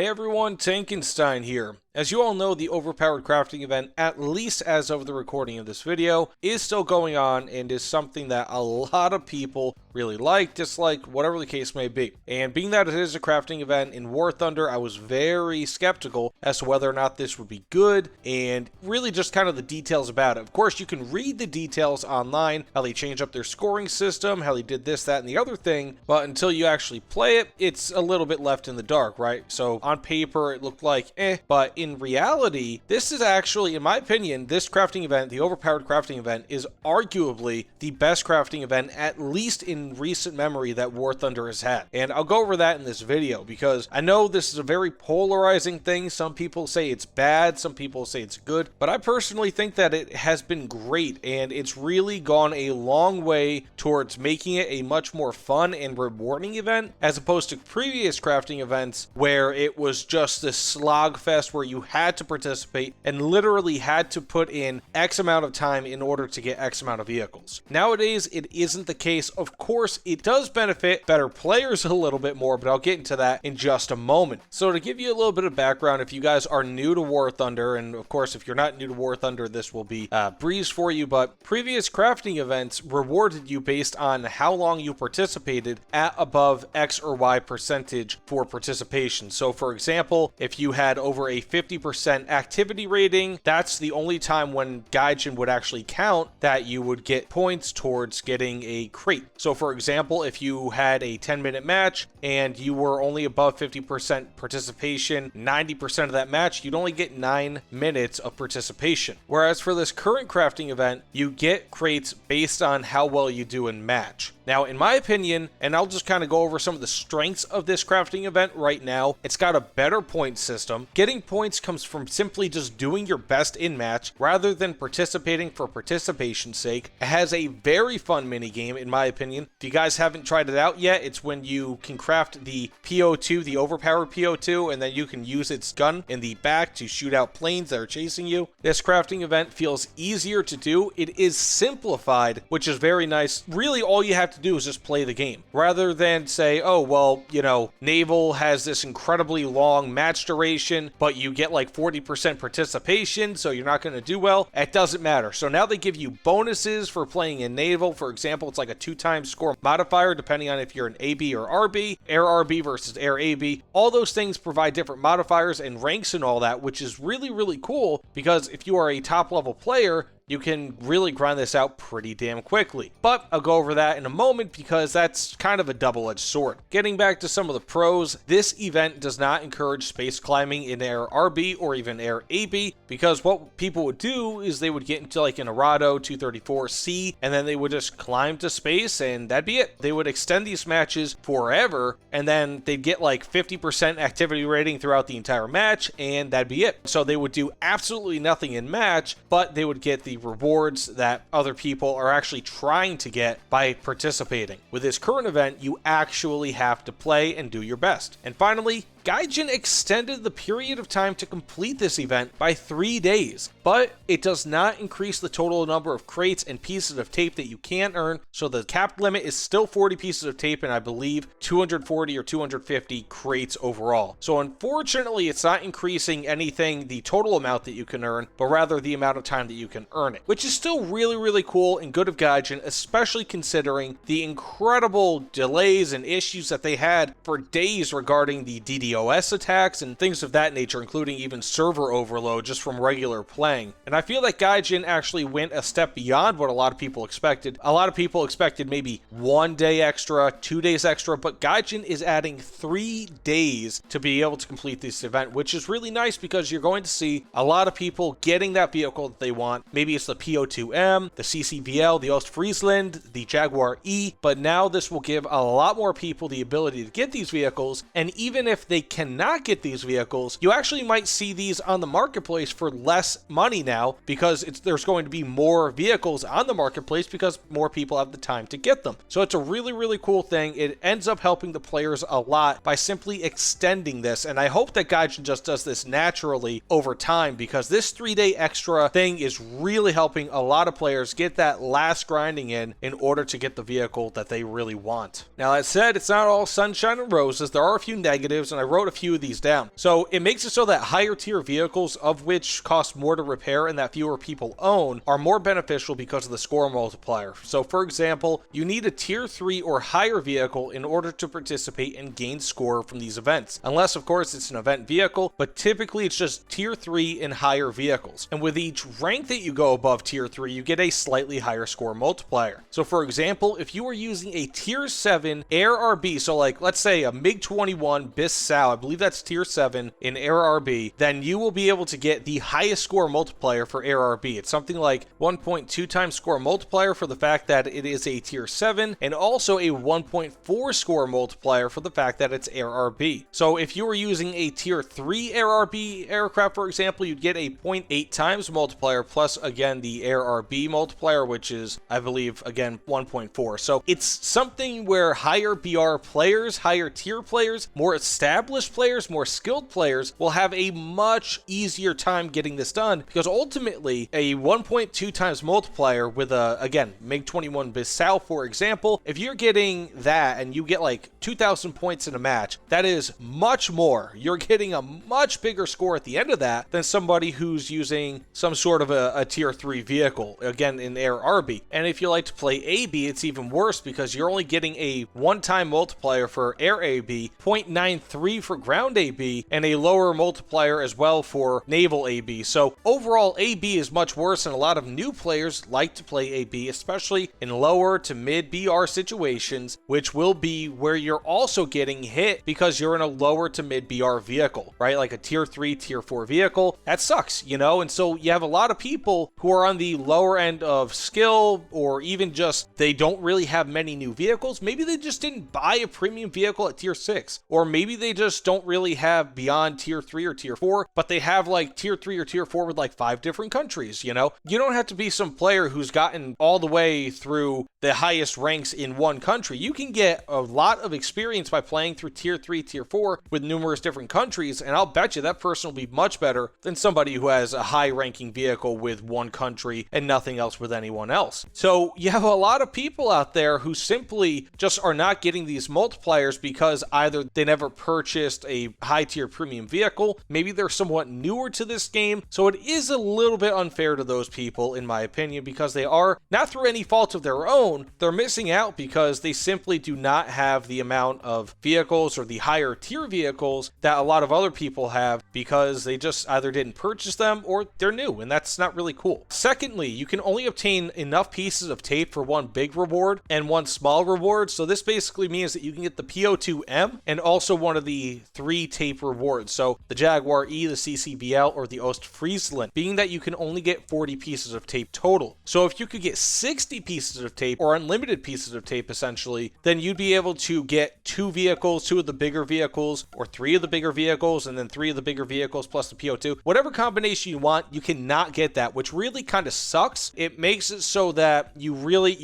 Hey everyone, Tankenstein here. As you all know, the Overpowered crafting event, at least as of the recording of this video, is still going on and is something that a lot of people really like, dislike, whatever the case may be. And being that it is a crafting event in War Thunder, I was very skeptical as to whether or not this would be good and really just kind of the details about it. Of course, you can read the details online, how they changed up their scoring system, how they did this, that, and the other thing, but until you actually play it, it's a little bit left in the dark, right? So on paper, it looked like but in reality, this is actually, in my opinion, this crafting event, the Overpowered crafting event, is arguably the best crafting event, at least in recent memory, that War Thunder has had. And I'll go over that in this video because I know this is a very polarizing thing. Some people say it's bad, some people say it's good, but I personally think that it has been great and it's really gone a long way towards making it a much more fun and rewarding event as opposed to previous crafting events where it was just this slog fest where you had to participate and literally had to put in X amount of time in order to get X amount of vehicles. Nowadays, it isn't the case. Of course, it does benefit better players a little bit more, but I'll get into that in just a moment. So to give you a little bit of background, if you guys are new to War Thunder, and of course, if you're not new to War Thunder, this will be a breeze for you, but previous crafting events rewarded you based on how long you participated at above X or Y percentage for participation. So for example, if you had over a 50% activity rating, that's the only time when Gaijin would actually count that you would get points towards getting a crate. So for example, if you had a 10-minute match and you were only above 50% participation, 90% of that match, you'd only get 9 minutes of participation. Whereas for this current crafting event, you get crates based on how well you do in match. Now, in my opinion, and I'll just kind of go over some of the strengths of this crafting event right now, it's got a better point system. Getting points comes from simply just doing your best in match rather than participating for participation's sake. It has a very fun minigame, in my opinion. If you guys haven't tried it out yet, it's when you can craft the PO2, the Overpowered PO2, and then you can use its gun in the back to shoot out planes that are chasing you. This crafting event feels easier to do. It is simplified, which is very nice. Really, all you have to do is just play the game rather than say, oh, well, you know, Naval has this incredibly long match duration, but you get like 40% participation, so you're not going to do well. It doesn't matter. So now they give you bonuses for playing in Naval. For example, it's like a 2x score modifier depending on if you're an AB or RB, Air RB versus Air AB. All those things provide different modifiers and ranks and all that, which is really, really cool because if you are a top level player, you can really grind this out pretty damn quickly. But I'll go over that in a moment because that's kind of a double-edged sword. Getting back to some of the pros, this event does not encourage space climbing in Air RB or even Air AB because what people would do is they would get into like an Arado 234C and then they would just climb to space and that'd be it. They would extend these matches forever and then they'd get like 50% activity rating throughout the entire match and that'd be it. So they would do absolutely nothing in match, but they would get the rewards that other people are actually trying to get by participating. With this current event, you actually have to play and do your best. And finally, Gaijin extended the period of time to complete this event by 3 days, but it does not increase the total number of crates and pieces of tape that you can earn, so the capped limit is still 40 pieces of tape and I believe 240 or 250 crates overall. So unfortunately, it's not increasing anything, the total amount that you can earn, but rather the amount of time that you can earn it, which is still really, really cool and good of Gaijin, especially considering the incredible delays and issues that they had for days regarding the DDoS attacks and things of that nature, including even server overload just from regular playing. And I feel that Gaijin actually went a step beyond what a lot of people expected. A lot of people expected maybe 1 day extra, 2 days extra, but Gaijin is adding 3 days to be able to complete this event, which is really nice because you're going to see a lot of people getting that vehicle that they want. Maybe it's the PO2M, the CCVL, the Ostfriesland, the Jaguar E, but now this will give a lot more people the ability to get these vehicles, and even if they cannot get these vehicles, you actually might see these on the marketplace for less money now because there's going to be more vehicles on the marketplace because more people have the time to get them. So it's a really, really cool thing. It ends up helping the players a lot by simply extending this, and I hope that Gaijin just does this naturally over time because this 3-day extra thing is really helping a lot of players get that last grinding in order to get the vehicle that they really want. Now that said, it's not all sunshine and roses. There are a few negatives, and I wrote a few of these down. So it makes it so that higher tier vehicles, of which cost more to repair and that fewer people own, are more beneficial because of the score multiplier. So for example, you need a tier 3 or higher vehicle in order to participate and gain score from these events. Unless of course it's an event vehicle, but typically it's just tier 3 and higher vehicles. And with each rank that you go above tier 3, you get a slightly higher score multiplier. So for example, if you are using a tier 7 Air RB, so like let's say a MiG-21 Bissau, I believe that's tier 7 in Air RB, then you will be able to get the highest score multiplier for Air RB. It's something like 1.2 times score multiplier for the fact that it is a tier 7, and also a 1.4 score multiplier for the fact that it's Air RB. So if you were using a tier 3 Air RB aircraft, for example, you'd get a 0.8 times multiplier plus again the Air RB multiplier, which is I believe again 1.4. So it's something where higher BR players, higher tier players, more established players, more skilled players will have a much easier time getting this done, because ultimately a 1.2 times multiplier with a, again, MiG-21 Bissau, for example, if you're getting that and you get like 2,000 points in a match, that is much more. You're getting a much bigger score at the end of that than somebody who's using some sort of a tier 3 vehicle, again, in Air RB. And if you like to play AB, it's even worse because you're only getting a one-time multiplier for Air AB, 0.93 for ground AB, and a lower multiplier as well for naval AB. So overall, AB is much worse, and a lot of new players like to play AB, especially in lower to mid BR situations, which will be where you're also getting hit because you're in a lower to mid BR vehicle, right? Like a tier 3, tier 4 vehicle. That sucks, you know? And so you have a lot of people who are on the lower end of skill, or even just they don't really have many new vehicles. Maybe they just didn't buy a premium vehicle at tier 6, or maybe they just don't really have beyond tier 3 or tier 4, but they have like tier 3 or tier 4 with like 5 different countries, you know? You don't have to be some player who's gotten all the way through the highest ranks in one country. You can get a lot of experience by playing through tier 3, tier 4 with numerous different countries, and I'll bet you that person will be much better than somebody who has a high ranking vehicle with one country and nothing else with anyone else. So you have a lot of people out there who simply just are not getting these multipliers because either they never purchased a high tier premium vehicle, maybe they're somewhat newer to this game, so it is a little bit unfair to those people in my opinion, because they are, not through any fault of their own, they're missing out because they simply do not have the amount of vehicles or the higher tier vehicles that a lot of other people have, because they just either didn't purchase them or they're new, and that's not really cool. Secondly, you can only obtain enough pieces of tape for one big reward and one small reward, so this basically means that you can get the PO2M and also one of the 3 tape rewards, so the Jaguar E, the CCVL, or the Ostfriesland, being that you can only get 40 pieces of tape total. So if you could get 60 pieces of tape, or unlimited pieces of tape essentially, then you'd be able to get 2 vehicles, 2 of the bigger vehicles, or 3 of the bigger vehicles, and then 3 of the bigger vehicles plus the PO2. Whatever combination you want, you cannot get that, which really kind of sucks. It makes it so that you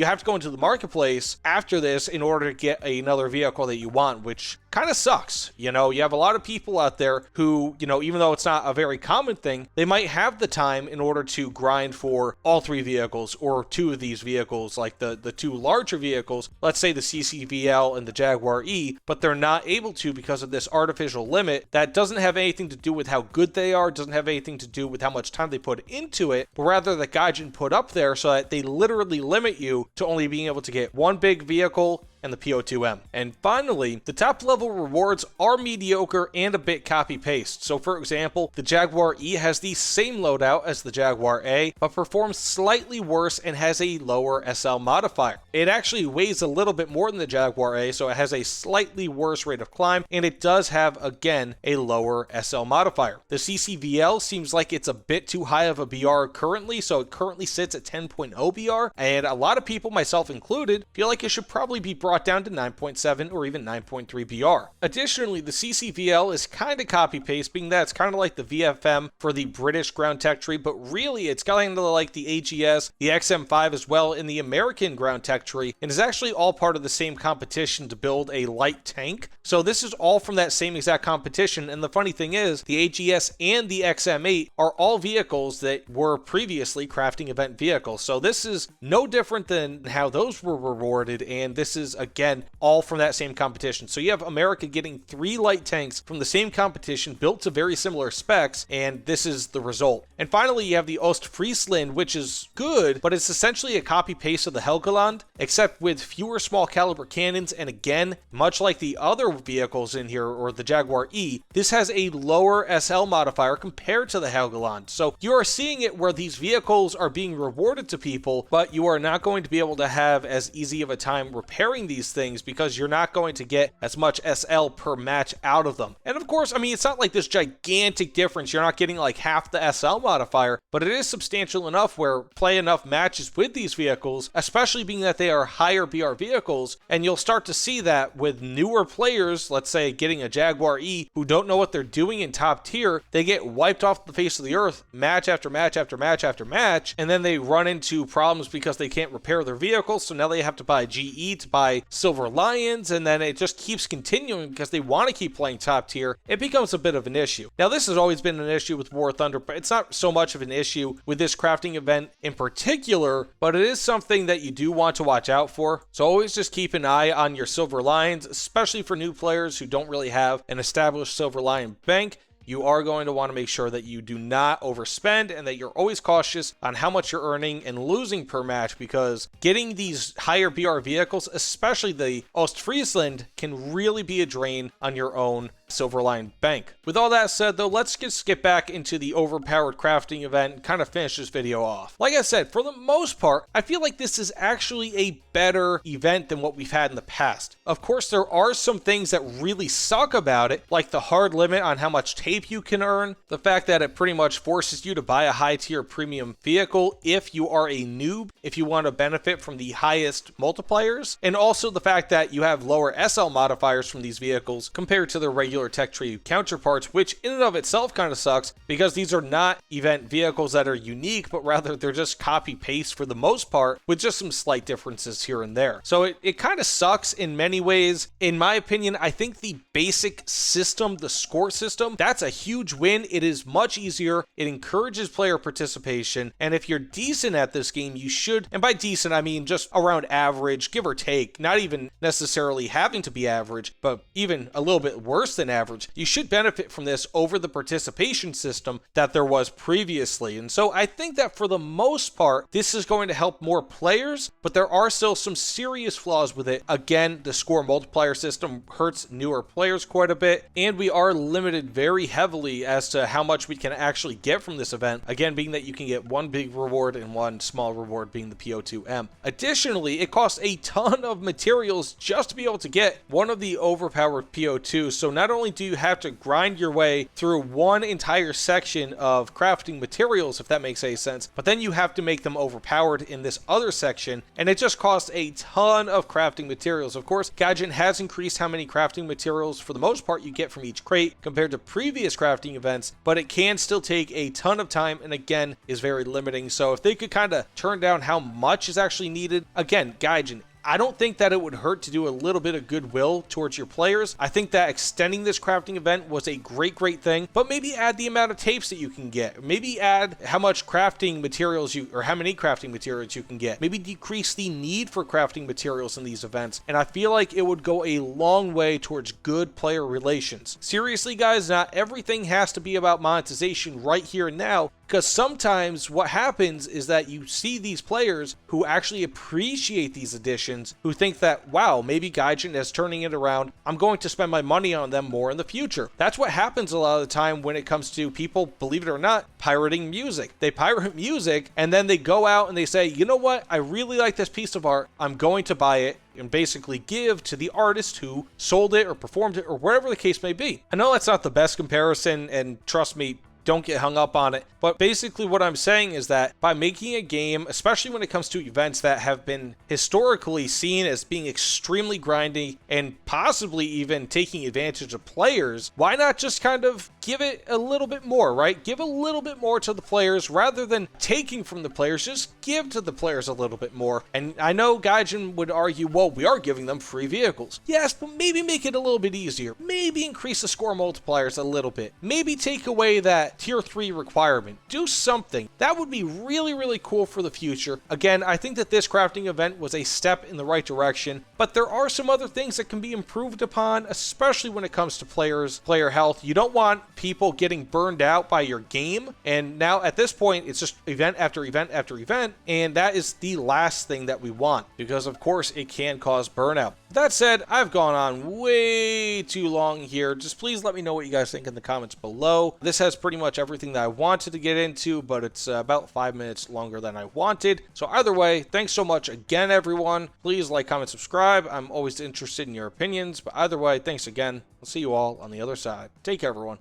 have to go into the marketplace after this in order to get another vehicle that you want, which kind of sucks. You know, you have a lot of people out there who, you know, even though it's not a very common thing, they might have the time in order to grind for all 3 vehicles or 2 of these vehicles, like the 2 larger vehicles, let's say the CCVL and the Jaguar E, but they're not able to because of this artificial limit that doesn't have anything to do with how good they are, doesn't have anything to do with how much time they put into it, but rather that Gaijin put up there so that they literally limit you to only being able to get 1 big vehicle and the PO2M. And finally, the top level rewards are mediocre and a bit copy paste. So for example, the Jaguar E has the same loadout as the Jaguar A, but performs slightly worse and has a lower SL modifier. It actually weighs a little bit more than the Jaguar A, so it has a slightly worse rate of climb, and it does have, again, a lower SL modifier. The CCVL seems like it's a bit too high of a BR currently, so it currently sits at 10.0 BR, and a lot of people, myself included, feel like it should probably be brought down to 9.7 or even 9.3 BR. Additionally, the CCVL is kind of copy-paste, being that it's kind of like the VFM for the British ground tech tree, but really it's kind of like the AGS, the XM5 as well in the American ground tech tree, and is actually all part of the same competition to build a light tank. So this is all from that same exact competition, and the funny thing is, the AGS and the XM8 are all vehicles that were previously crafting event vehicles. So this is no different than how those were rewarded, and this is is, again, all from that same competition. So you have America getting 3 light tanks from the same competition, built to very similar specs, and this is the result. And finally, you have the Ostfriesland, which is good, but it's essentially a copy-paste of the Helgoland, except with fewer small caliber cannons, and again, much like the other vehicles in here, or the Jaguar E, this has a lower SL modifier compared to the Helgoland. So you are seeing it where these vehicles are being rewarded to people, but you are not going to be able to have as easy of a time repairing these things because you're not going to get as much SL per match out of them. And of course, I mean, it's not like this gigantic difference. You're not getting like half the SL modifier, but it is substantial enough where play enough matches with these vehicles, especially being that they are higher BR vehicles, and you'll start to see that with newer players, let's say getting a Jaguar E, who don't know what they're doing in top tier, they get wiped off the face of the earth match after match after match after match, and then they run into problems because they can't repair their vehicles, so now they have to buy GE to buy Silver Lions, and then it just keeps continuing because they want to keep playing top tier. It becomes a bit of an issue. Now, this has always been an issue with War Thunder, but it's not so much of an issue with this crafting event in particular, but it is something that you do want to watch out for. So always just keep an eye on your Silver Lions, especially for new players who don't really have an established Silver Lion bank. You are going to want to make sure that you do not overspend and that you're always cautious on how much you're earning and losing per match, because getting these higher BR vehicles, especially the Ostfriesland, can really be a drain on your own Silver Lion bank. With all that said though, let's just get back into the Overpowered crafting event and kind of finish this video off. Like I said, for the most part, I feel like this is actually a better event than what we've had in the past. Of course, there are some things that really suck about it, like the hard limit on how much tape you can earn, the fact that it pretty much forces you to buy a high tier premium vehicle if you are a noob, if you want to benefit from the highest multipliers, and also the fact that you have lower SL modifiers from these vehicles compared to their regular tech tree counterparts, which in and of itself kind of sucks because these are not event vehicles that are unique, but rather they're just copy paste for the most part with just some slight differences here and there. So it kind of sucks in many ways. In my opinion, I think the basic system, the score system, that's a huge win. It is much easier. It encourages player participation. And if you're decent at this game, you should, and by decent, I mean just around average, give or take, not even necessarily having to be average, but even a little bit worse than average, you should benefit from this over the participation system that there was previously. And so I think that for the most part, this is going to help more players, but there are still some serious flaws with it. Again, the score multiplier system hurts newer players quite a bit, and we are limited very heavily as to how much we can actually get from this event. Again, being that you can get one big reward and one small reward being the PO2M. Additionally, it costs a ton of materials just to be able to get one of the overpowered PO2. So not only do you have to grind your way through one entire section of crafting materials, if that makes any sense, but then you have to make them overpowered in this other section, and it just costs a ton of crafting materials. Of course, Gaijin has increased how many crafting materials for the most part you get from each crate compared to previous crafting events, but it can still take a ton of time and again is very limiting. So if they could kind of turn down how much is actually needed, again, Gaijin, I don't think that it would hurt to do a little bit of goodwill towards your players. I think that extending this crafting event was a great thing, but maybe add the amount of tapes that you can get. Maybe add how much crafting materials or how many crafting materials you can get. Maybe decrease the need for crafting materials in these events. And I feel like it would go a long way towards good player relations. Seriously, guys, not everything has to be about monetization right here and now, because sometimes what happens is that you see these players who actually appreciate these additions, who think that, wow, maybe Gaijin is turning it around. I'm going to spend my money on them more in the future. That's what happens a lot of the time when it comes to people, believe it or not, pirating music. They pirate music and then they go out and they say, you know what? I really like this piece of art. I'm going to buy it and basically give to the artist who sold it or performed it or whatever the case may be. I know that's not the best comparison, and trust me, don't get hung up on it. But basically what I'm saying is that by making a game, especially when it comes to events that have been historically seen as being extremely grindy and possibly even taking advantage of players, why not just kind of give it a little bit more, right? Give a little bit more to the players rather than taking from the players. Just give to the players a little bit more. And I know Gaijin would argue, well, we are giving them free vehicles. Yes, but maybe make it a little bit easier. Maybe increase the score multipliers a little bit. Maybe take away that that tier 3 requirement. Do something. That would be really, really cool for the future. Again, I think that this crafting event was a step in the right direction, but there are some other things that can be improved upon, especially when it comes to player health. You don't want people getting burned out by your game, and now at this point, it's just event after event after event, and that is the last thing that we want, because of course it can cause burnout. That said, I've gone on way too long here. Just please let me know what you guys think in the comments below. This has pretty much everything that I wanted to get into, but it's about 5 minutes longer than I wanted. So either way, thanks so much again, everyone. Please like, comment, subscribe. I'm always interested in your opinions, but either way, thanks again. I'll see you all on the other side. Take care, everyone.